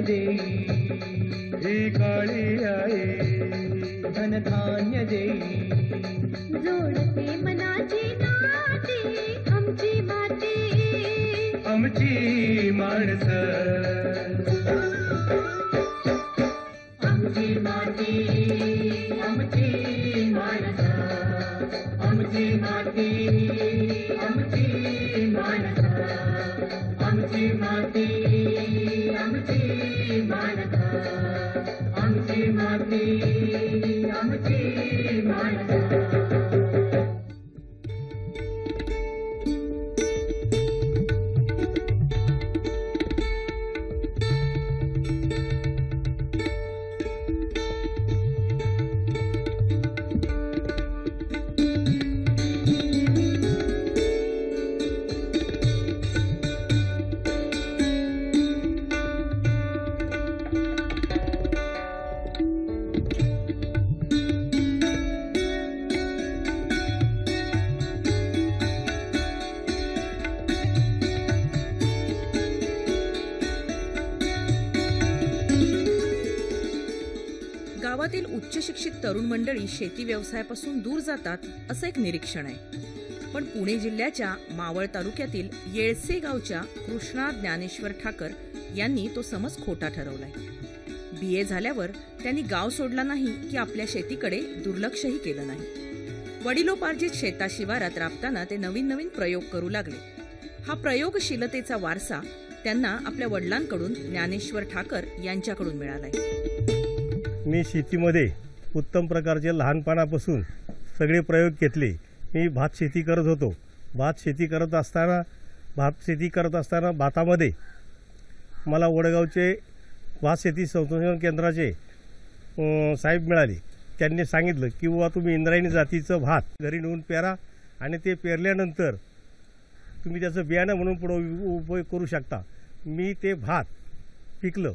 देई ही काळी आई धनधान्य देई जोडते मनाची नाती आमची माती आमची माणसं आमची माती आमची माणसं आमची माती आमची माणसं आमची माती आमची माणसं आमची माती आमची माणसं गावातील उच्च शिक्षित तरुण मंडळी शेती व्यवसायापासून दूर जातात असं एक निरीक्षण आहे. पण पुणे जिल्ह्याच्या मावळ तालुक्यातील येळसे गावच्या कृष्णा ज्ञानेश्वर ठाकर यांनी तो समज खोटा ठरवलाय. BA झाल्यावर त्यांनी गाव सोडला नाही की आपल्या शेतीकडे दुर्लक्षही केलं नाही. वडिलोपार्जित शेताशिवारात राबताना ते नवीन नवीन प्रयोग करू लागले. हा प्रयोगशीलतेचा वारसा त्यांना आपल्या वडिलांकडून ज्ञानेश्वर ठाकर यांच्याकडून मिळालाय. मी शेतीमध्ये उत्तम प्रकारचे लहानपणापासून सगळे प्रयोग घेतले. मी भात शेती करत होतो. भात शेती करत असताना भातामध्ये मला वडगावचे भात शेती संशोधन केंद्राचे साहेब मिळाले. त्यांनी सांगितलं की बुवा तुम्ही इंद्रायणी जातीचं भात घरी नेऊन पेरा आणि ते पेरल्यानंतर तुम्ही त्याचं बियाणं म्हणून पुढे उपयोग करू शकता. मी ते भात पिकलं,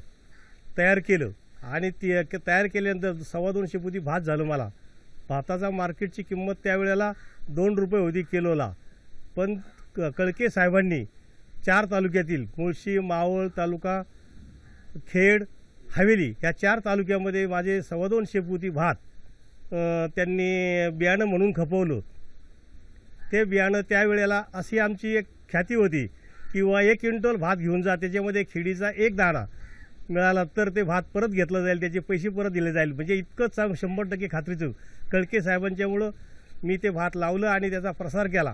तयार केलं आणि ते तयार केल्यानंतर 250 पोती भात झालं. मला भाताचा मार्केटची किंमत त्यावेळेला 2 रुपये होती किलोला. पण कळके साहेबांनी 4 तालुक्यातील मुळशी, मावळ तालुका, खेड, हवेली या 4 तालुक्यामध्ये माझे 250 पोती भात त्यांनी बियाणं म्हणून खपवलं. ते बियाणं त्यावेळेला अशी आमची एक ख्याती होती किंवा 1 क्विंटल भात घेऊन जा, त्याच्यामध्ये खिडीचा 1 दाणा मिळाला तर ते भात परत घेतलं जाईल, त्याचे पैसे परत दिले जाईल. म्हणजे इतकंच 100% खात्रीचं. कळके साहेबांच्यामुळं मी ते भात लावलं आणि त्याचा प्रसार केला.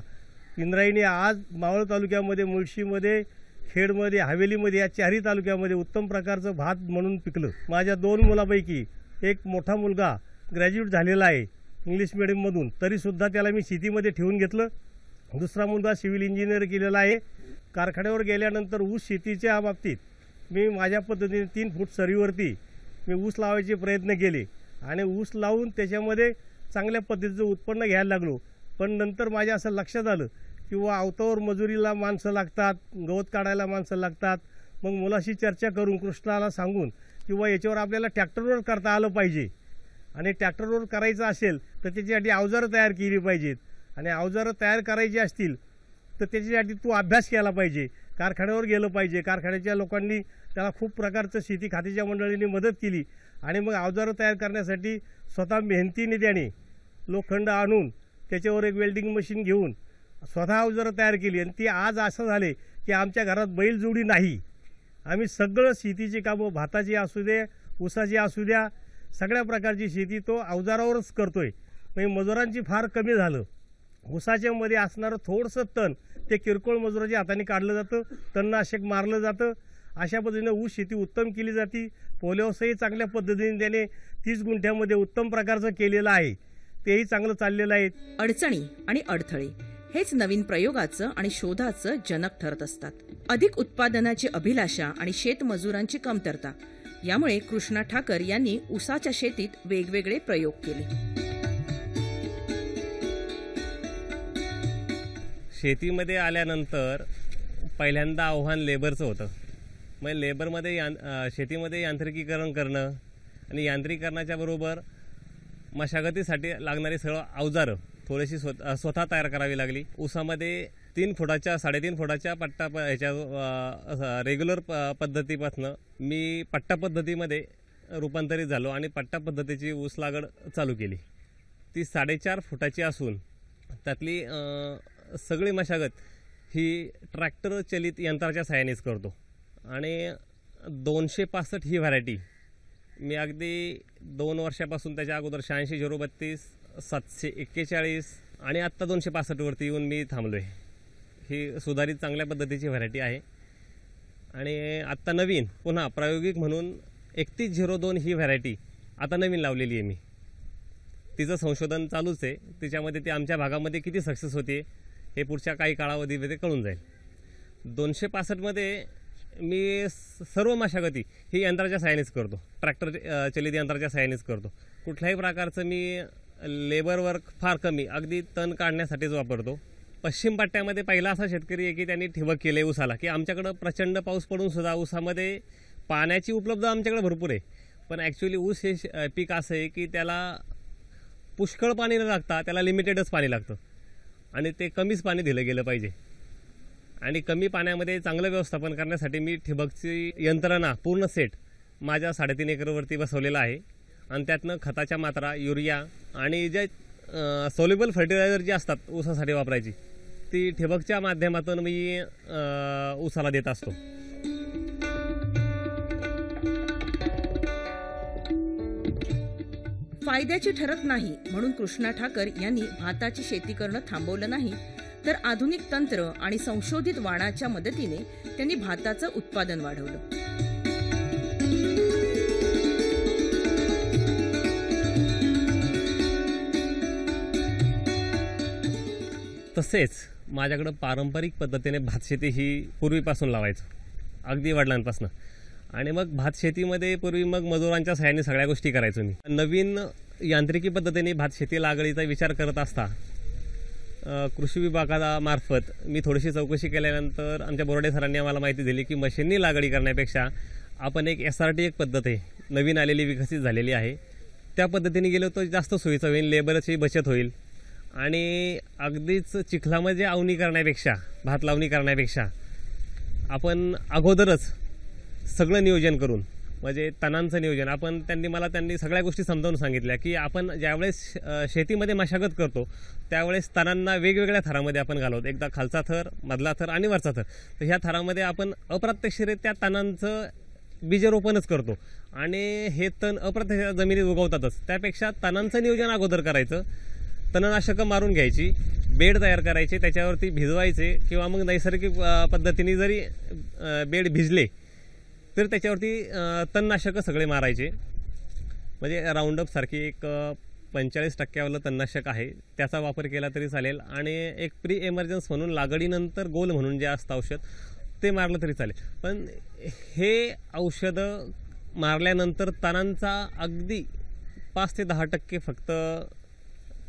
इंद्रायणी आज मावळ तालुक्यामध्ये, मुळशीमध्ये, खेडमध्ये, हवेलीमध्ये या 4ही तालुक्यामध्ये उत्तम प्रकारचं भात म्हणून पिकलं. माझ्या 2 मुलापैकी एक मोठा मुलगा ग्रॅज्युएट झालेला आहे इंग्लिश मिडियममधून, तरीसुद्धा त्याला मी शेतीमध्ये ठेवून घेतलं. दुसरा मुलगा सिव्हिल इंजिनियर केलेला आहे. कारखान्यावर गेल्यानंतर ऊस शेतीच्या बाबतीत मी माझ्या पद्धतीने 3 फूट सरीवरती मी ऊस लावायचे प्रयत्न केले आणि ऊस लावून त्याच्यामध्ये चांगल्या पद्धतीचं उत्पन्न घ्यायला लागलो. पण नंतर माझ्या असं लक्षात आलं किंवा अवतावर मजुरीला माणसं लागतात, गवत काढायला माणसं लागतात. मग मुलाशी चर्चा करून, कृष्णाला सांगून किंवा याच्यावर आपल्याला ट्रॅक्टरवर करता आलं पाहिजे आणि ट्रॅक्टरवर करायचं असेल तर त्याच्यासाठी अवजारं तयार केली पाहिजेत आणि अवजारं तयार करायची असतील तर त्याच्यासाठी तू अभ्यास केला पाहिजे, कारखान्यावर गेलं पाहिजे. कारखान्याच्या लोकांनी त्याला खूप प्रकारचं शेती खात्याच्या मंडळींनी मदत केली आणि मग अवजारं तयार करण्यासाठी स्वतः मेहनतीने त्याने लोखंड आणून त्याच्यावर एक वेल्डिंग मशीन घेऊन स्वतः अवजारं तयार केली. आणि ती आज असं झाले की आमच्या घरात बैलजोडी नाही. आम्ही सगळं शेतीची कामं, भाताची असू दे, ऊसाची असू द्या, सगळ्या प्रकारची शेती तो अवजारावरच करतोय. म्हणजे मजुरांची फार कमी झालं. ऊसाच्या मध्ये असणारं थोडंसं तण ते किरकोळ मजुराच्या हाताने काढलं जातं, तणनाशक मारलं जातं. अशा पद्धतीने ऊस शेती उत्तम केली जाते. पोल्यावसाही चांगल्या पद्धतीने त्याने 30 गुंठ्यामध्ये उत्तम प्रकारचं केलेलं आहे, तेही चांगलं चाललेलं आहे. अडचणी आणि अडथळे हेच नवीन प्रयोगाचं आणि शोधाचं जनक ठरत असतात. अधिक उत्पादनाची अभिलाषा आणि शेतमजुरांची कमतरता यामुळे कृष्णा ठाकर यांनी ऊसाच्या शेतीत वेगवेगळे प्रयोग केले. शेतीमध्ये आल्यानंतर पहिल्यांदा आव्हान लेबरचं होतं. मग लेबरमध्ये शेतीमध्ये यांत्रिकीकरण करणं आणि यांत्रिकीकरणाच्या बरोबर मशागतीसाठी लागणारी सगळं अवजारं थोडीशी स्वतः तयार करावी लागली. ऊसामध्ये 3 फुटाच्या 3.5 फुटाच्या पट्टा ह्याच्या रेग्युलर पद्धतीपासनं मी पट्टा पद्धतीमध्ये रूपांतरित झालो आणि पट्टा पद्धतीची ऊस लागवड चालू केली. ती 4.5 फुटाची असून त्यातली सगळी मशागत ही ट्रॅक्टर चलित यंत्राच्या सहाय्यानेच करतो. आणि 265 ही व्हरायटी मी अगदी 2 वर्षापासून, त्याच्या अगोदर 86-032, 741 आणि आत्ता 265 वरती येऊन मी थांबलो आहे. ही सुधारित चांगल्या पद्धतीची व्हरायटी आहे. आणि आत्ता नवीन पुन्हा प्रायोगिक म्हणून 3102 ही व्हरायटी आता नवीन लावलेली आहे मी. तिचं संशोधन चालूच आहे. तिच्यामध्ये ती आमच्या भागामध्ये किती सक्सेस होते हे पुढच्या काही कालावधीमध्ये कळून जाईल. 265मध्ये मी सर्व मशागती ही यंत्राच्या सहाय्यानेच करतो, ट्रॅक्टर चलित यंत्राच्या सहाय्यानेच करतो. कुठल्याही प्रकारचं मी लेबर वर्क फार कमी, अगदी तण काढण्यासाठीच वापरतो. पश्चिम पट्ट्यामध्ये पहिला असा शेतकरी आहे की त्यांनी ठिबक केले ऊसाला, की आमच्याकडं प्रचंड पाऊस पडून सुद्धा ऊसामध्ये पाण्याची उपलब्धता आमच्याकडे भरपूर आहे. पण ॲक्च्युली ऊस हे पीक असं आहे की त्याला पुष्कळ पाणी न लागता त्याला लिमिटेडच पाणी लागतं आणि ते कमीच पाणी दिलं गेलं पाहिजे. आणि कमी पाण्यामध्ये चांगलं व्यवस्थापन करण्यासाठी मी ठिबकची यंत्रणा पूर्ण सेट माझ्या 3.5 एकरवरती बसवलेला आहे. आणि त्यातनं खताच्या मात्रा, युरिया आणि जे सोल्युबल फर्टिलायझर जे असतात ऊसासाठी वापरायची, ती ठिबकच्या माध्यमातून मी ऊसाला देत असतो. फायद्याची ठरत नाही म्हणून कृष्णा ठाकर यांनी भाताची शेती करणं थांबवलं नाही, तर आधुनिक तंत्र आणि संशोधित वाणाच्या मदतीने त्यांनी भाताचं उत्पादन वाढवलं. तसेच माझ्याकडं पारंपरिक पद्धतीने भातशेती ही पूर्वीपासून लावायचो, अगदी वडिलांपासून. आणि मग भात शेतीमध्ये पूर्वी मग मजुरांच्या सहाय्याने सगळ्या गोष्टी करायचो मी. नवीन यांत्रिकी पद्धतीने भात शेती लागवडीचा विचार करत असता कृषी विभागामार्फत मी थोडीशी चौकशी केल्यानंतर आमच्या बोर्डे सरांनी आम्हाला माहिती दिली की मशीननी लागवडी करण्यापेक्षा आपण एक SRT एक पद्धत आहे नवीन आलेली, विकसित झालेली आहे, त्या पद्धतीने गेलो तर जास्त सोयीचं होईल, लेबरची बचत होईल. आणि अगदीच चिखलामध्ये आवणी करण्यापेक्षा, भात लावणी करण्यापेक्षा आपण अगोदरच सगळं नियोजन करून, म्हणजे तणांचं नियोजन त्यांनी सगळ्या गोष्टी समजावून सांगितल्या की आपण ज्यावेळेस शेतीमध्ये मशागत करतो त्यावेळेस तणांना वेगवेगळ्या थरामध्ये आपण घालवतो, एकदा खालचा थर, मधला थर आणि वरचा थर. तर ह्या थरामध्ये आपण अप्रत्यक्षरित्या तणांचं बीजरोपणच करतो आणि हे तण अप्रत्यक्ष जमिनीत उगवतातच. त्यापेक्षा तणांचं नियोजन अगोदर करायचं, तणनाशकं मारून घ्यायची, बेड तयार करायचे, त्याच्यावरती भिजवायचे किंवा मग नैसर्गिक पद्धतीने जरी बेड भिजले तर त्याच्यावरती तणनाशकं सगळे मारायचे. म्हणजे राऊंडअप सारखी एक 45% तणनाशक आहे, त्याचा वापर केला तरी चालेल. आणि एक प्री एमर्जन्स म्हणून लागवडीनंतर गोल म्हणून जे असतं औषध ते मारलं तरी चालेल. पण हे औषधं मारल्यानंतर तणांचा अगदी 5 ते 10% फक्त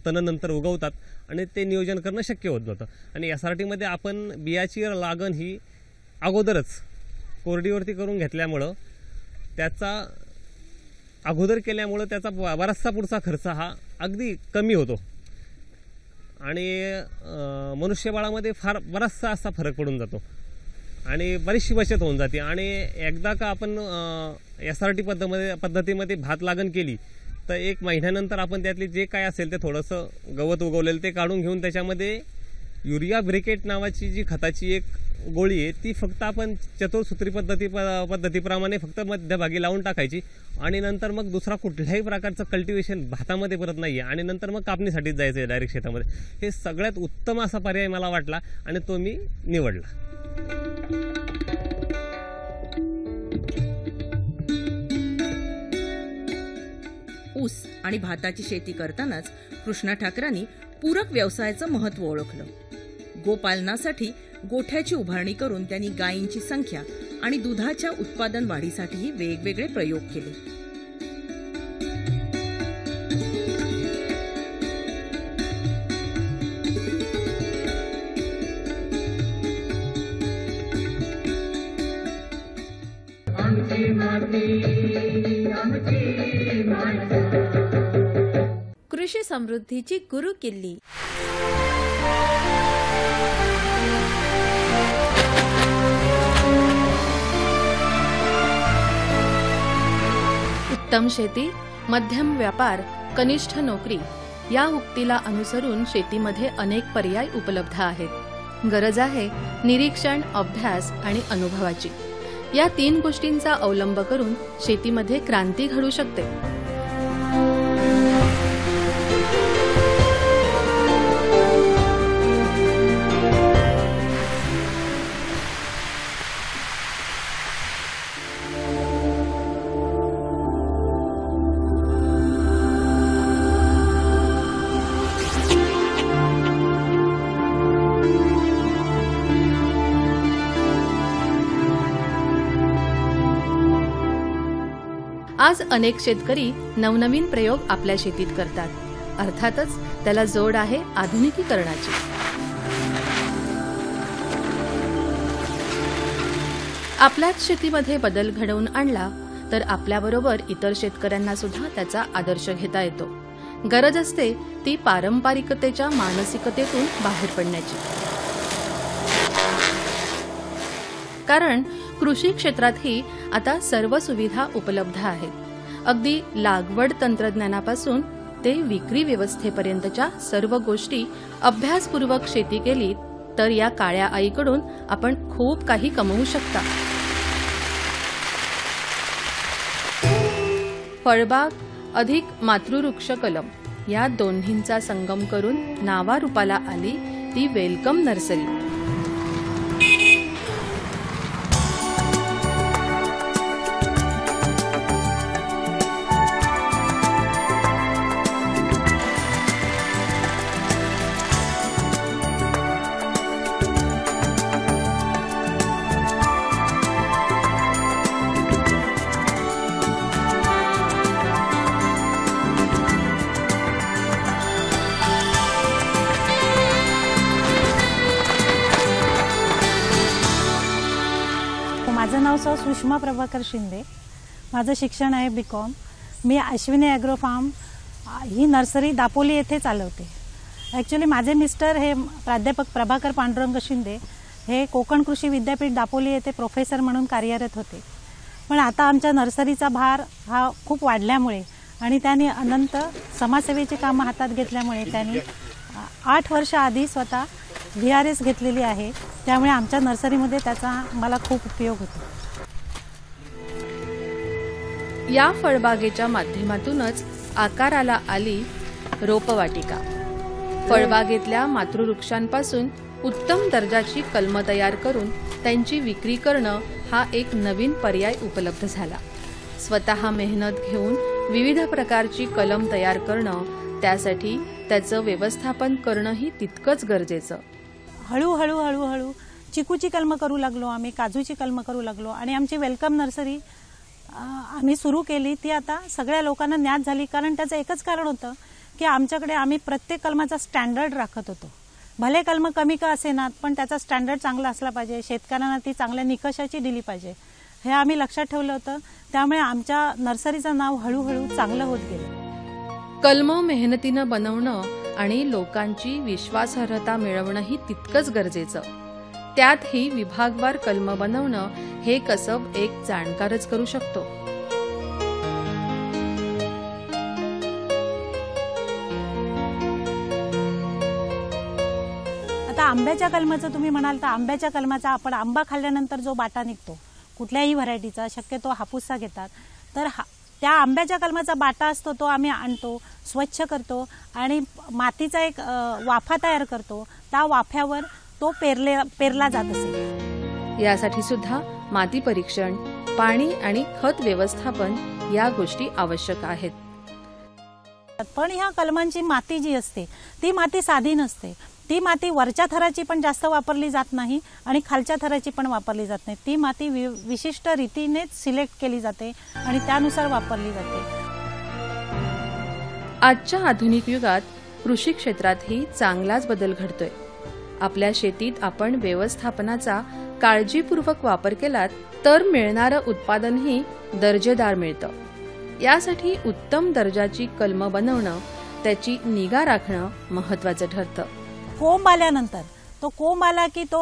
तणानंतर उगवतात आणि ते नियोजन करणं शक्य होत नव्हतं. आणि SRTमध्ये आपण बियाची लागण ही अगोदरच कोरडीवरती करून घेतल्यामुळं, त्याचा अगोदर केल्यामुळं त्याचा बराचसा पुढचा खर्च हा अगदी कमी होतो आणि मनुष्यबळामध्ये बराचसा असा फरक पडून जातो आणि बरीचशी बचत होऊन जाते. आणि एकदा का आपण SRT पद्धतीमध्ये भात लागण केली तर 1 महिन्यानंतर आपण त्यातली जे काय असेल ते थोडंसं गवत उगवलेलं ते काढून घेऊन त्याच्यामध्ये युरिया ब्रिकेट नावाची जी खताची एक गोळी आहे ती फक्त आपण चतुर्सूत्री पद्धतीप्रमाणे फक्त मध्यभागी लावून टाकायची आणि नंतर मग दुसरा कुठल्याही प्रकारचं कल्टिवेशन भातामध्ये परत नाही आहे आणि नंतर मग कापणीसाठीच जायचं आहे डायरेक्ट शेतामध्ये. हे सगळ्यात उत्तम असा पर्याय मला वाटला आणि तो मी निवडला. ऊस आणि भाताची शेती करतानाच कृष्णा ठाकरांनी पूरक व्यवसायाचं महत्त्व ओळखलं. गोपालनासाठी गोठ्याची उभारणी करून त्यांनी गायींची संख्या आणि दुधाच्या उत्पादन वाढीसाठीही वेगवेगळे प्रयोग केले. आमची माती आमची माणसं. कृषी समृद्धीची गुरुकिल्ली. उत्तम शेती, मध्यम व्यापार, कनिष्ठ नोकरी या उक्तीला अनुसरून शेतीमध्ये अनेक पर्याय उपलब्ध आहेत. गरज आहे निरीक्षण, अभ्यास आणि अनुभवाची. या 3 गोष्टींचा अवलंब करून शेतीमध्ये क्रांती घडू शकते. आज अनेक शेतकरी नवनवीन प्रयोग आपल्या शेतीत करतात. अर्थातच त्याला जोड आहे आधुनिकीकरणाची. आपल्याच शेतीमध्ये बदल घडवून आणला तर आपल्याबरोबर इतर शेतकऱ्यांना सुद्धा त्याचा आदर्श घेता येतो. गरज असते ती पारंपरिकतेच्या मानसिकतेतून बाहेर पडण्याची. कारण कृषी क्षेत्रातही आता सर्व सुविधा उपलब्ध आहेत. अगदी लागवड तंत्रज्ञानापासून ते विक्री व्यवस्थेपर्यंतच्या सर्व गोष्टी अभ्यासपूर्वक शेती केली तर या काळ्या आईकडून आपण खूप काही कमवू शकता. फळबाग अधिक मातृवृक्ष कलम या दोन्हींचा संगम करून नावारूपाला आली ती वेलकम नर्सरी. माझं नाव सुषमा प्रभाकर शिंदे. माझं शिक्षण आहे BCom. मी अश्विनी ॲग्रो फार्म ही नर्सरी दापोली येथे चालवते. ॲक्च्युली माझे मिस्टर हे प्राध्यापक प्रभाकर पांडुरंग शिंदे हे कोकण कृषी विद्यापीठ दापोली येथे प्रोफेसर म्हणून कार्यरत होते. पण आता आमच्या नर्सरीचा भार हा खूप वाढल्यामुळे आणि त्यांनी अनंत समाजसेवेची कामं हातात घेतल्यामुळे त्यांनी 8 वर्ष आधी स्वतः VRS घेतलेली आहे. त्यामुळे आमच्या नर्सरीमध्ये त्याचा मला खूप उपयोग होतो. या फळबागेच्या माध्यमातूनच आकाराला आली रोपवाटिका. फळबागेतल्या मातृवृक्षांपासून उत्तम दर्जाची कलमं तयार करून त्यांची विक्री करणं हा एक नवीन पर्याय उपलब्ध झाला. स्वतः मेहनत घेऊन विविध प्रकारची कलम तयार करणं, त्यासाठी त्याचं व्यवस्थापन करणंही तितकंच गरजेचं. हळूहळू चिकूची कलमं करू लागलो आम्ही, काजूची कलमं करू लागलो आणि आमची वेलकम नर्सरी आम्ही सुरू केली. ती आता सगळ्या लोकांना ज्ञात झाली. कारण त्याचं एकच कारण होतं की आमच्याकडे आम्ही प्रत्येक कलमाचा स्टँडर्ड राखत होतो. भले कलमं कमी का असेनात पण त्याचा स्टँडर्ड चांगला असला पाहिजे, शेतकऱ्यांना ती चांगल्या निकषाची दिली पाहिजे, हे आम्ही लक्षात ठेवलं होतं. त्यामुळे आमच्या नर्सरीचं नाव हळूहळू चांगलं होत गेलं. कलमं मेहनतीनं बनवणं आणि लोकांची विश्वासार्हता मिळवणंही तितकंच गरजेचं. त्यातही विभागवार कलमं बनवणं हे कसब एक जाणकारच करू शकतो. आता आंब्याच्या कलमाचं तुम्ही म्हणाल तर आंब्याच्या कलमाचा आपण आंबा खाल्ल्यानंतर जो बाटा निघतो कुठल्याही व्हरायटीचा, शक्यतो हापूसचा घेतात, तर त्या आंब्याच्या कलमाचा बाटा असतो तो आम्ही आणतो, स्वच्छ करतो आणि मातीचा एक वाफा तयार करतो. त्या वाफ्यावर तो पेरला जात असे. यासाठी सुद्धा माती परीक्षण, पाणी आणि खत व्यवस्थापन या गोष्टी आवश्यक आहेत. पण ह्या कलमांची माती जी असते ती माती साधी नसते. ती माती वरच्या थराची पण जास्त वापरली जात नाही आणि खालच्या थराची पण वापरली जात नाही. ती माती विशिष्ट रीतीनेच सिलेक्ट केली जाते आणि त्यानुसार वापरली जाते. आजच्या आधुनिक युगात कृषी क्षेत्रातही चांगलाच बदल घडतोय. आपल्या शेतीत आपण व्यवस्थापनाचा काळजीपूर्वक वापर केलात तर मिळणारं उत्पादनही दर्जेदार मिळतं. यासाठी उत्तम दर्जाची कलमं बनवणं, त्याची निगा राखणं महत्त्वाचं ठरतं. कोंब आल्यानंतर तो कोंब आला की तो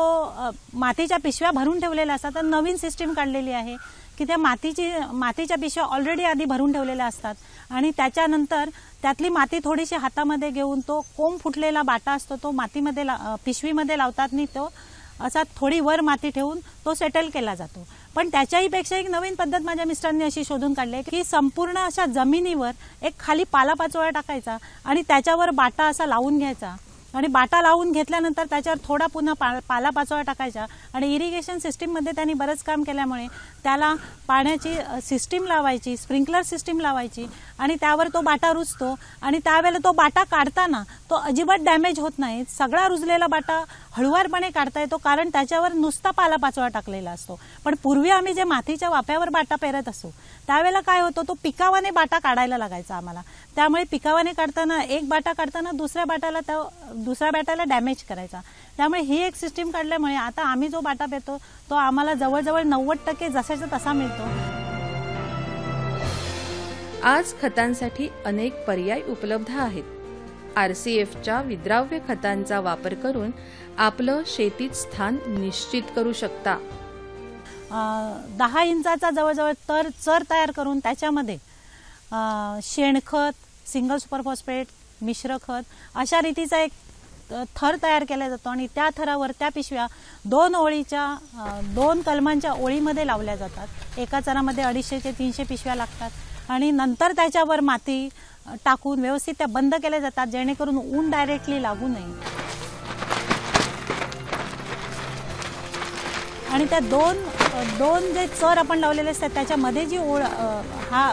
मातीच्या पिशव्या भरून ठेवलेल्या असतात. तर नवीन सिस्टीम काढलेली आहे की त्या मातीच्या पिशव्या ऑलरेडी आधी भरून ठेवलेल्या असतात आणि त्याच्यानंतर त्यातली माती थोडीशी हातामध्ये घेऊन तो कोंब फुटलेला बाटा असतो तो मातीमध्ये पिशवीमध्ये लावतात आणि तो असा थोडी वर माती ठेवून तो सेटल केला जातो. पण त्याच्याही पेक्षा एक नवीन पद्धत माझ्या मिस्टरांनी अशी शोधून काढली आहे की संपूर्ण अशा जमिनीवर एक खाली पालापाचोळा टाकायचा आणि त्याच्यावर बाटा असा लावून घ्यायचा आणि बाटा लावून घेतल्यानंतर त्याच्यावर थोडा पुन्हा पालापाचोळा टाकायचा आणि इरिगेशन सिस्टीममध्ये त्यांनी बरंच काम केल्यामुळे त्याला पाण्याची सिस्टीम लावायची, स्प्रिंकलर सिस्टीम लावायची आणि त्यावर तो बाटा रुजतो आणि त्यावेळेला तो बाटा काढताना तो अजिबात डॅमेज होत नाही. सगळा रुजलेला बाटा हळुवारपणे काढता येतो कारण त्याच्यावर नुसता पालापाचोळा टाकलेला असतो. पण पूर्वी आम्ही जे मातीच्या वाफ्यावर बाटा पेरत असो त्यावेळेला काय होतं तो पिकावाने बाटा काढायला लागायचा आम्हाला. त्यामुळे पिकावाने काढताना एक बाटा काढताना दुसऱ्या बाटाला डॅमेज करायचा. त्यामुळे ही एक सिस्टीम काढल्यामुळे आता आम्ही जो बाटा पेरतो तो आम्हाला जवळजवळ 90% जसाचा तसा मिळतो. आज खतांसाठी अनेक पर्याय उपलब्ध आहेत. RCFच्या विद्राव्य खतांचा वापर करून आपलं शेतीत स्थान निश्चित करू शकता. 10 इंचाचा जवळजवळ चर तयार करून त्याच्यामध्ये शेणखत, सिंगल सुपर फॉस्फेट, मिश्र खत अशा रीतीचा एक थर तयार केला जातो आणि त्या थरावर त्या पिशव्या 2 कलमांच्या ओळीमध्ये लावल्या जातात. एका चरामध्ये 250 ते 300 पिशव्या लागतात आणि नंतर त्याच्यावर माती टाकून व्यवस्थित त्या बंद केल्या जातात जेणेकरून ऊन डायरेक्टली लागू नये. आणि त्या दोन जे चर आपण लावलेले असतात त्याच्यामध्ये जी ओळ हा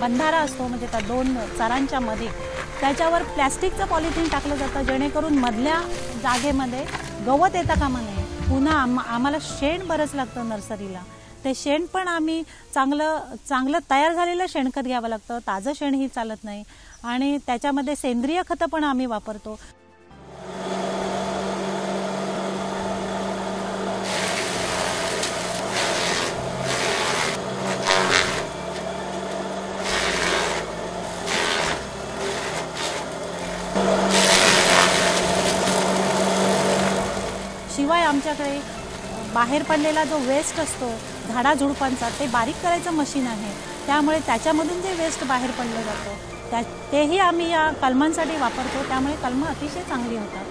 बंधारा असतो म्हणजे त्या 2 चरांच्या मध्ये त्याच्यावर प्लॅस्टिकचं पॉलिथिन टाकलं जातं जेणेकरून मधल्या जागेमध्ये गवत येता कामा नये. पुन्हा आम्हाला शेण बरंच लागतं नर्सरीला. ते शेण पण आम्ही चांगलं तयार झालेलं शेणखत घ्यावं लागतं. ताजं शेणही चालत नाही आणि त्याच्यामध्ये सेंद्रिय खतं पण आम्ही वापरतो. शिवाय आमच्याकडे बाहेर पडलेला जो वेस्ट असतो झाडाझुडपांचा ते बारीक करायचं मशीन आहे. त्यामुळे त्याच्यामधून जे वेस्ट बाहेर पडलं जातं तेही आम्ही या कलमांसाठी वापरतो. त्यामुळे कलमं अतिशय चांगली होतात.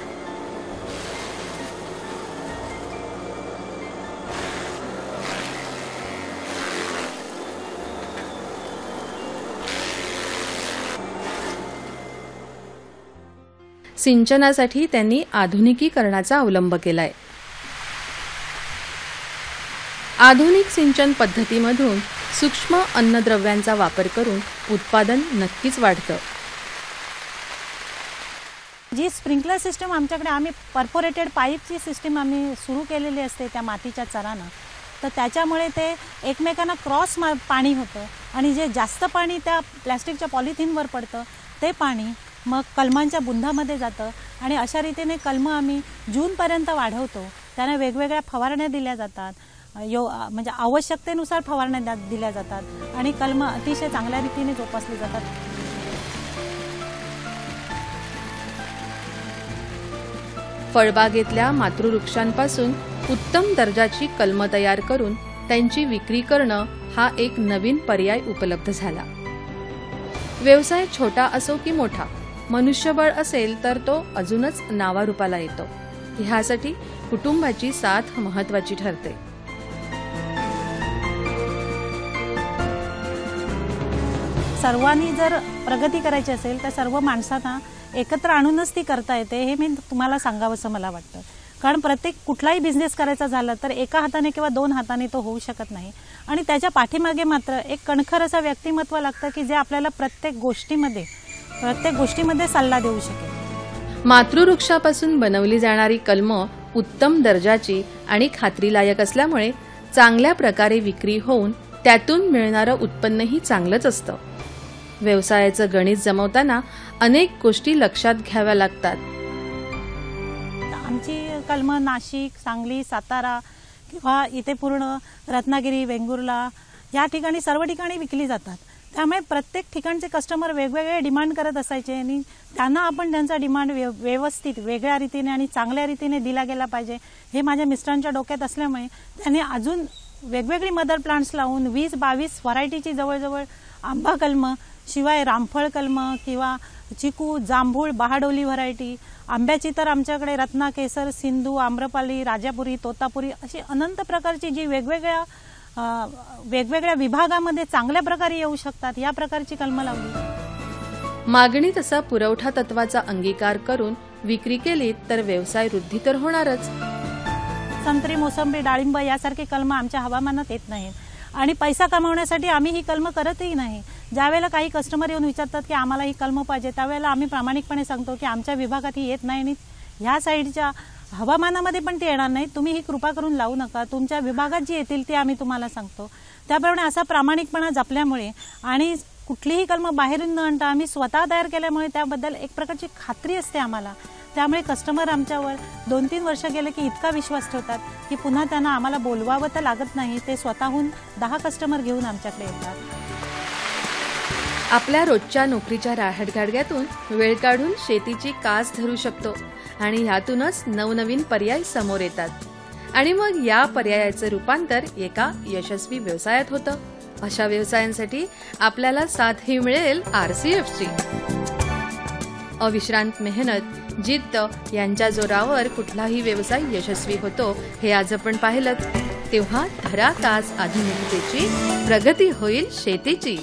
सिंचनासाठी त्यांनी आधुनिकीकरणाचा अवलंब केलाय. आधुनिक सिंचन पद्धतीमधून सूक्ष्म अन्नद्रव्यांचा वापर करून उत्पादन नक्कीच वाढतं. जी स्प्रिंकलर सिस्टम आमच्याकडे आम्ही परफोरेटेड पाईपची सिस्टीम आम्ही सुरू केलेली असते त्या मातीच्या चरांना. तर त्याच्यामुळे ते एकमेकांना क्रॉस पाणी होतं आणि जे जास्त पाणी त्या प्लॅस्टिकच्या पॉलिथिनवर पडतं ते पाणी मग कलमांच्या बुंदामध्ये जातं आणि अशा रीतीने कलमं आम्ही जूनपर्यंत वाढवतो. त्यांना वेगवेगळ्या फवारण्या दिल्या जातात. म्हणजे आवश्यकतेनुसार फवारण्या दिल्या जातात आणि कलमं अतिशय चांगल्या रीतीने जोपासली जातात. फळबागेतल्या मातृवृक्षांपासून उत्तम दर्जाची कलमं तयार करून त्यांची विक्री करणं हा एक नवीन पर्याय उपलब्ध झाला. व्यवसाय छोटा असो की मोठा, मनुष्यबळ असेल तर तो अजूनच नावारूपाला येतो. ह्यासाठी कुटुंबाची साथ महत्वाची ठरते. सर्वांनी जर प्रगती करायची असेल तर सर्व माणसांना एकत्र आणूनच ती करता येते हे मी तुम्हाला सांगावंसं मला वाटतं. कारण कुठलाही बिझनेस करायचा झाला तर एका हाताने किंवा 2 हाताने तो होऊ शकत नाही आणि त्याच्या पाठीमागे मात्र एक कणखर असं व्यक्तिमत्व लागतं की जे आपल्याला प्रत्येक गोष्टीमध्ये सल्ला देऊ शकेल. मातृवृक्षापासून बनवली जाणारी कलमं उत्तम दर्जाची आणि खात्रीलायक असल्यामुळे चांगल्या प्रकारे विक्री होऊन त्यातून मिळणारं उत्पन्नही चांगलंच असतं. व्यवसायाचं गणित जमवताना अनेक गोष्टी लक्षात घ्याव्या लागतात. आमची कलमं नाशिक, सांगली, सातारा किंवा इथे पूर्ण रत्नागिरी, वेंगुर्ला या ठिकाणी सर्व ठिकाणी विकली जातात. त्यामुळे प्रत्येक ठिकाणचे कस्टमर वेगवेगळे डिमांड करत असायचे आणि त्यांना आपण त्यांचा डिमांड व्यवस्थित वेगळ्या रीतीने आणि चांगल्या रीतीने दिला गेला पाहिजे हे माझ्या मिस्टरांच्या डोक्यात असल्यामुळे त्यांनी अजून वेगवेगळी मदर प्लांट्स लावून 20-22 व्हरायटीची जवळजवळ आंबा कलमं, शिवाय रामफळ कलमं किंवा चिकू, जांभूळ, बहाडोली व्हरायटी, आंब्याची तर आमच्याकडे रत्ना, केसर, सिंधू, आम्रपाली, राजापुरी, तोतापुरी अशी अनंत प्रकारची जी वेगवेगळ्या विभागामध्ये चांगल्या प्रकारे येऊ शकतात या प्रकारची कलमं लावली. मागणी तसा पुरवठा तत्वाचा अंगीकार करून विक्री केली तर व्यवसाय वृद्धी तर होणारच. संत्री, मोसंबी, डाळिंब यासारखी कलमं आमच्या हवामानात येत नाहीत आणि पैसा कमावण्यासाठी आम्ही ही कलमं करतही नाही. ज्यावेळेला काही कस्टमर येऊन विचारतात की आम्हाला ही कलमं पाहिजे त्यावेळेला आम्ही प्रामाणिकपणे सांगतो की आमच्या विभागात ही येत नाही आणि ह्या साईडच्या हवामानामध्ये पण ती येणार नाही, तुम्ही ही कृपा करून लावू नका, तुमच्या विभागात जी येतील ती आम्ही तुम्हाला सांगतो. त्याप्रमाणे असा प्रामाणिकपणा जपल्यामुळे आणि कुठलीही कलमं बाहेरून न आणता आम्ही स्वतः तयार केल्यामुळे त्याबद्दल एक प्रकारची खात्री असते आम्हाला. त्यामुळे कस्टमर आमच्यावर 2-3 वर्ष गेले की इतका विश्वास ठेवतात की पुन्हा त्यांना आम्हाला बोलवावं तर लागत नाही, ते स्वतःहून 10 कस्टमर घेऊन आमच्याकडे येतात. आपल्या रोजच्या नोकरीच्या राहटगाडग्यातून वेळ काढून शेतीची कास धरू शकतो आणि ह्यातूनच नवनवीन पर्याय समोर येतात आणि मग या पर्यायाचं रूपांतर एका यशस्वी व्यवसायात होतं. अशा व्यवसायांसाठी आपल्याला साथही मिळेल RCFची. अविश्रांत मेहनत, जिद्द यांच्या जोरावर कुठलाही व्यवसाय यशस्वी होतो हे आज आपण पाहिलं. तेव्हा धराकास आधुनिकतेची प्रगती होईल शेतीची.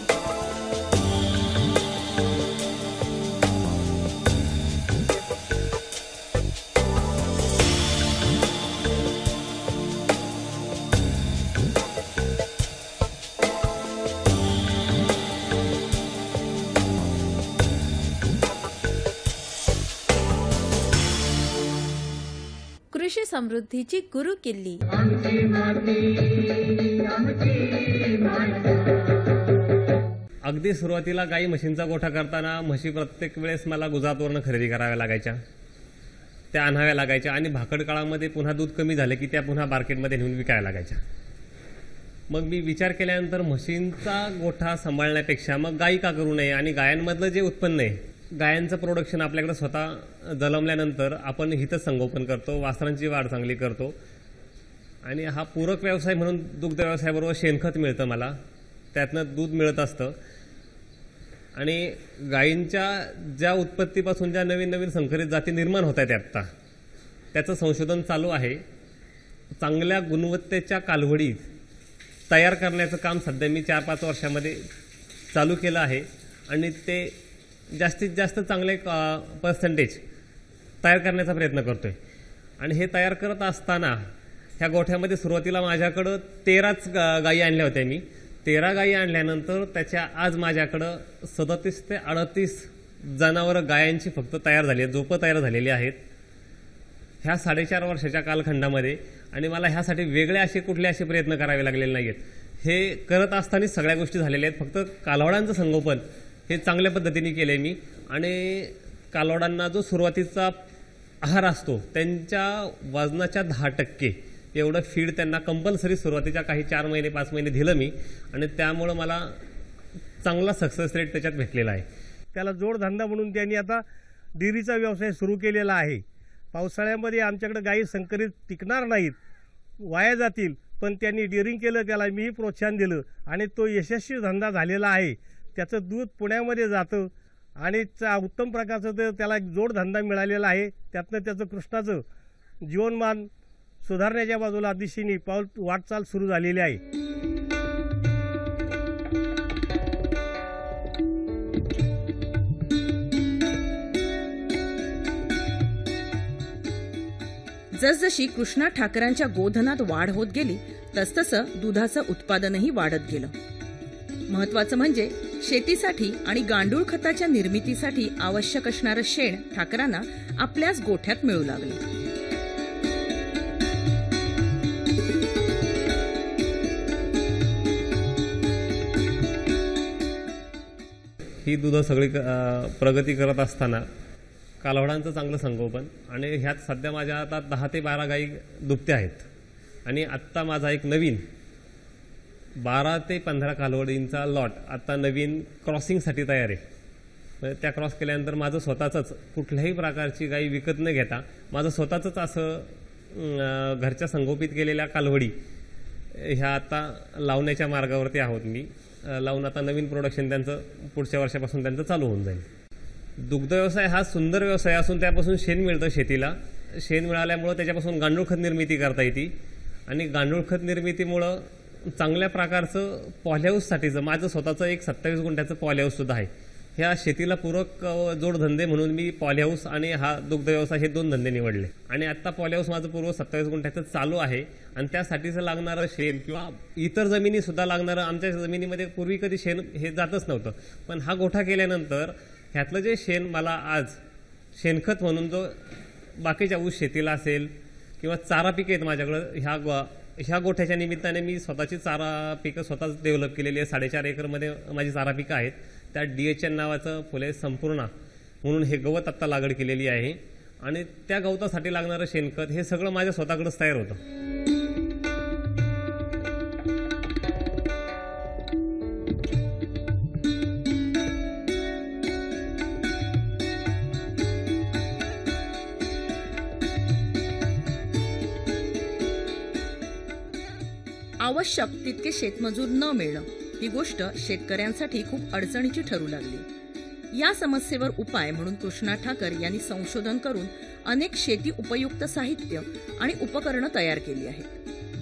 कृषी समृद्धीची गुरु किल्ली. आमची माती आमची माणसं. अगदी सुरुवातीला गाई म्हशींचा गोठा करताना म्हशी प्रत्येक वेळेस मला गुजरातवरनं खरेदी कराव्या लागायच्या, त्या आणाव्या लागायच्या आणि भाकड काळामध्ये पुन्हा दूध कमी झालं की त्या पुन्हा मार्केटमध्ये नेऊन विकायला लागायच्या. मग मी विचार केल्यानंतर म्हशींचा गोठा सांभाळण्यापेक्षा मग गाई का करू नये आणि गायांमधलं जे उत्पन्न आहे, गायांचं प्रोडक्शन आपल्याकडे स्वतः जन्मल्यानंतर आपण हितच संगोपन करतो, वासरांची वाढ चांगली करतो आणि हा पूरक व्यवसाय म्हणून दुग्ध व्यवसायाबरोबर शेणखत मिळतं मला, त्यातनं दूध मिळत असतं आणि गायींच्या ज्या उत्पत्तीपासून ज्या नवीन नवीन संकरित जाती निर्माण होत आहेत आत्ता, त्याचं संशोधन चालू आहे. चांगल्या गुणवत्तेच्या कालवडी तयार करण्याचं काम सध्या मी 4-5 वर्षामध्ये चालू केलं आहे आणि ते जास्तीत जास्त चांगले पर्सेंटेज तयार करण्याचा प्रयत्न करतो आहे. आणि हे तयार करत असताना ह्या गोठ्यामध्ये सुरुवातीला माझ्याकडं 13च गायी आणल्या होत्या मी. 13 गायी आणल्यानंतर त्याच्या आज माझ्याकडं 37 ते 38 जनावरं गायांची फक्त तयार झाली आहेत, झोपं तयार झालेली आहेत ह्या 4.5 वर्षाच्या कालखंडामध्ये. आणि मला ह्यासाठी वेगळे असे कुठले असे प्रयत्न करावे लागलेले नाही आहेत. हे करत असतानाच सगळ्या गोष्टी झालेल्या आहेत. फक्त कालवडांचं संगोपन हे चांगल्या पद्धतीने केलं आहे मी आणि कालवडांना जो सुरुवातीचा आहार असतो त्यांच्या वजनाच्या 10% एवढं फीड त्यांना कंपल्सरी सुरुवातीच्या काही 4 महिने 5 महिने दिलं मी आणि त्यामुळं मला चांगला सक्सेस रेट त्याच्यात भेटलेला आहे. त्याला जोडधंदा म्हणून त्यांनी आता डेअरीचा व्यवसाय सुरू केलेला आहे. पावसाळ्यामध्ये आमच्याकडे गायी संकरित टिकणार नाहीत, वाया जातील, पण त्यांनी डेअरिंग केलं, त्याला मीही प्रोत्साहन दिलं आणि तो यशस्वी धंदा झालेला आहे. त्याचं दूध पुण्यामध्ये जातं आणि उत्तम प्रकारचं त्याला एक जोडधंदा मिळालेला आहे. त्यातनं त्याचं कृष्णाचं जीवनमान सुधारण्याच्या बाजूला दिशेने वाटचाल सुरू झालेली आहे. जसजशी कृष्णा ठाकरांच्या गोधनात वाढ होत गेली तसतसं दुधाचं उत्पादनही वाढत गेलं. महत्वाचं म्हणजे शेतीसाठी आणि गांडूळ खताच्या निर्मितीसाठी आवश्यक असणारं शेण ठाकरांना आपल्याच गोठ्यात मिळू लागलं. ही दुधं सगळी प्रगती करत असताना कालवडांचं चांगलं संगोपन आणि ह्यात सध्या माझ्या आता 10 ते 12 गायी दुभत्या आहेत आणि आत्ता माझा एक नवीन 12 ते 15 कालवडींचा लॉट आता नवीन क्रॉसिंगसाठी तयार आहे. म्हणजे त्या क्रॉस केल्यानंतर माझं स्वतःचंच कुठल्याही प्रकारची गाई विकत न घेता माझं स्वतःचंच असं घरच्या संगोपित केलेल्या कालवडी ह्या आता लावण्याच्या मार्गावरती आहोत. मी लावून आता नवीन प्रोडक्शन त्यांचं पुढच्या वर्षापासून त्यांचं चालू होऊन जाईल. दुग्ध व्यवसाय हा सुंदर व्यवसाय असून त्यापासून शेण मिळतं शेतीला. शेण मिळाल्यामुळं त्याच्यापासून गांडूळ खत निर्मिती करता येते आणि गांडूळ खत निर्मितीमुळं चांगल्या प्रकारचं पॉलीहाऊससाठीचं माझं स्वतःचं एक 27 गुंठ्याचं पॉलीहाऊससुद्धा आहे. ह्या शेतीला पूरक जोडधंदे म्हणून मी पॉलीहाऊस आणि हा दुग्ध व्यवसाय हे 2 धंदे निवडले. आणि आत्ता पॉलीहाऊस माझं पूर्व 27 गुंठ्याचं चालू आहे आणि त्यासाठीचं लागणारं शेण किंवा इतर जमिनीसुद्धा लागणारं, आमच्या जमिनीमध्ये पूर्वी कधी शेण हे जातच नव्हतं. पण हा गोठा केल्यानंतर ह्यातलं जे शेण मला आज शेणखत म्हणून जो बाकीच्या ऊस शेतीला असेल किंवा चारा पिके आहेत माझ्याकडं, ह्या गोठ्याच्या निमित्ताने मी स्वतःची चारा पिकं स्वतःच डेव्हलप केलेली आहे. 4.5 एकरमध्ये माझी चारा पिकं आहेत. त्यात DHN नावाचं फुले संपूर्ण म्हणून हे गवत आत्ता लागवड केलेली आहे आणि त्या गवतासाठी लागणारं शेणखत हे सगळं माझ्या स्वतःकडेच तयार होतं. आवश्यक तितके शेतमजूर न मिळणं ही गोष्ट शेतकऱ्यांसाठी खूप अडचणीची ठरू लागली. या समस्येवर उपाय म्हणून कृष्णा ठाकर यांनी संशोधन करून अनेक शेती उपयुक्त साहित्य आणि उपकरणं तयार केली आहेत.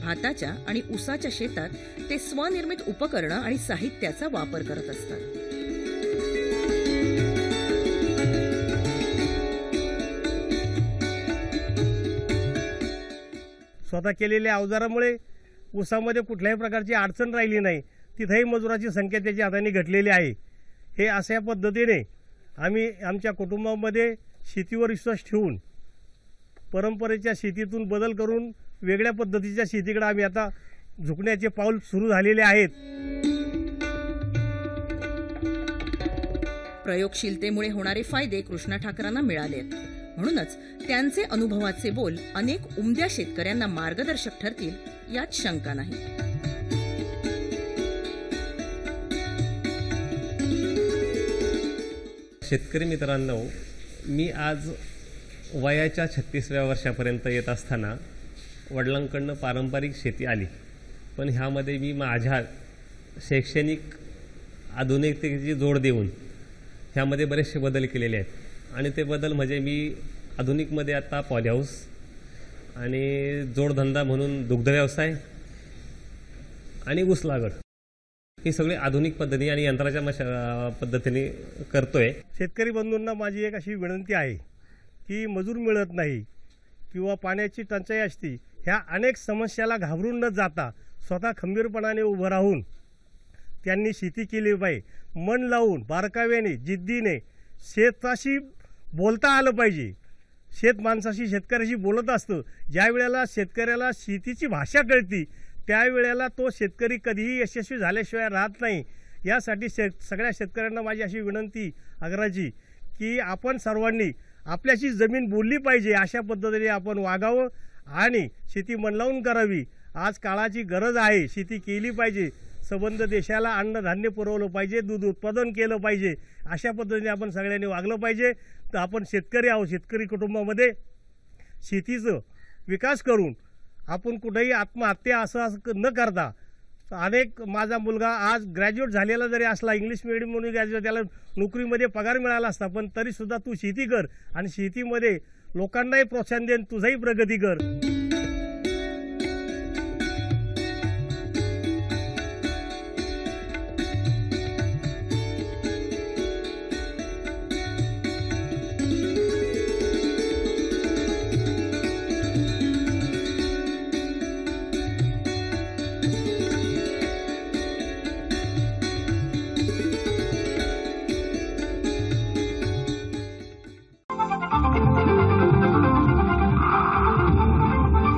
भाताच्या आणि ऊसाच्या शेतात ते स्वनिर्मित उपकरणं आणि साहित्याचा वापर करत असतात. स्वतः केलेल्या अवजारामुळे ऊसामध्ये कुठल्याही प्रकारची अडचण राहिली नाही. तिथेही मजुराची संख्या त्याच्या हाताने घटलेली आहे. हे अशा पद्धतीने आम्ही आमच्या कुटुंबामध्ये शेतीवर विश्वास ठेवून परंपरेच्या शेतीतून बदल करून वेगळ्या पद्धतीच्या शेतीकडे आम्ही आता झुकण्याचे पाऊल सुरू झालेले आहेत. प्रयोगशीलतेमुळे होणारे फायदे कृष्णा ठाकरांना मिळालेत. म्हणूनच त्यांचे अनुभवाचे बोल अनेक उमद्या शेतकऱ्यांना मार्गदर्शक ठरतील यात शंका नाही. शेतकरी मित्रांनो, मी आज वयाच्या 36व्या वर्षापर्यंत येत असताना वडिलांकडनं पारंपरिक शेती आली. पण ह्यामध्ये मी माझ्या शैक्षणिक आधुनिकतेची जोड देऊन ह्यामध्ये बरेचसे बदल केलेले आहेत. आणि ते बदल म्हणजे मी आधुनिकमध्ये आता पॉलीहाऊस आणि जोडधंदा म्हणून दुग्ध व्यवसाय आणि ऊस लागवड ही सगळी आधुनिक पद्धती आणि यंत्राच्या पद्धतीने करतोय. शेतकरी बंधूंना माझी एक अशी विनंती आहे की मजूर मिळत नाही किंवा पाण्याची टंचाई असते, ह्या अनेक समस्याला घाबरून न जाता स्वतः खंबीरपणाने उभं राहून त्यांनी शेती केली पाहिजे. मन लावून बारकाव्याने जिद्दीने शेताशी बोलता आलं पाहिजे. शेत माणसाशी शेतकऱ्याशी बोलत असतं. ज्या वेळेला शेतकऱ्याला शेतीची भाषा कळती त्यावेळेला तो शेतकरी कधीही यशस्वी झाल्याशिवाय राहत नाही. यासाठी सगळ्या शेतकऱ्यांना माझी अशी विनंती आग्रहाची की आपण सर्वांनी आपल्याशी जमीन बोलली पाहिजे, अशा पद्धतीने आपण वागावं आणि शेती मन लावून करावी. आज काळाची गरज आहे, शेती केली पाहिजे. संबंध देशाला अन्नधान्य पुरवलं पाहिजे, दूध उत्पादन केलं पाहिजे, अशा पद्धतीने आपण सगळ्यांनी वागलं पाहिजे. तर आपण शेतकरी आहोत. शेतकरी कुटुंबामध्ये शेतीचं विकास करून आपण कुठेही आत्महत्या असं न करता, अनेक माझा मुलगा आज ग्रॅज्युएट झालेला जरी असला, इंग्लिश मिडियम म्हणून ग्रॅज्युएट, त्याला नोकरीमध्ये पगार मिळाला असता, पण तरीसुद्धा तू शेती कर आणि शेतीमध्ये लोकांनाही प्रोत्साहन देऊन तुझाही प्रगती कर.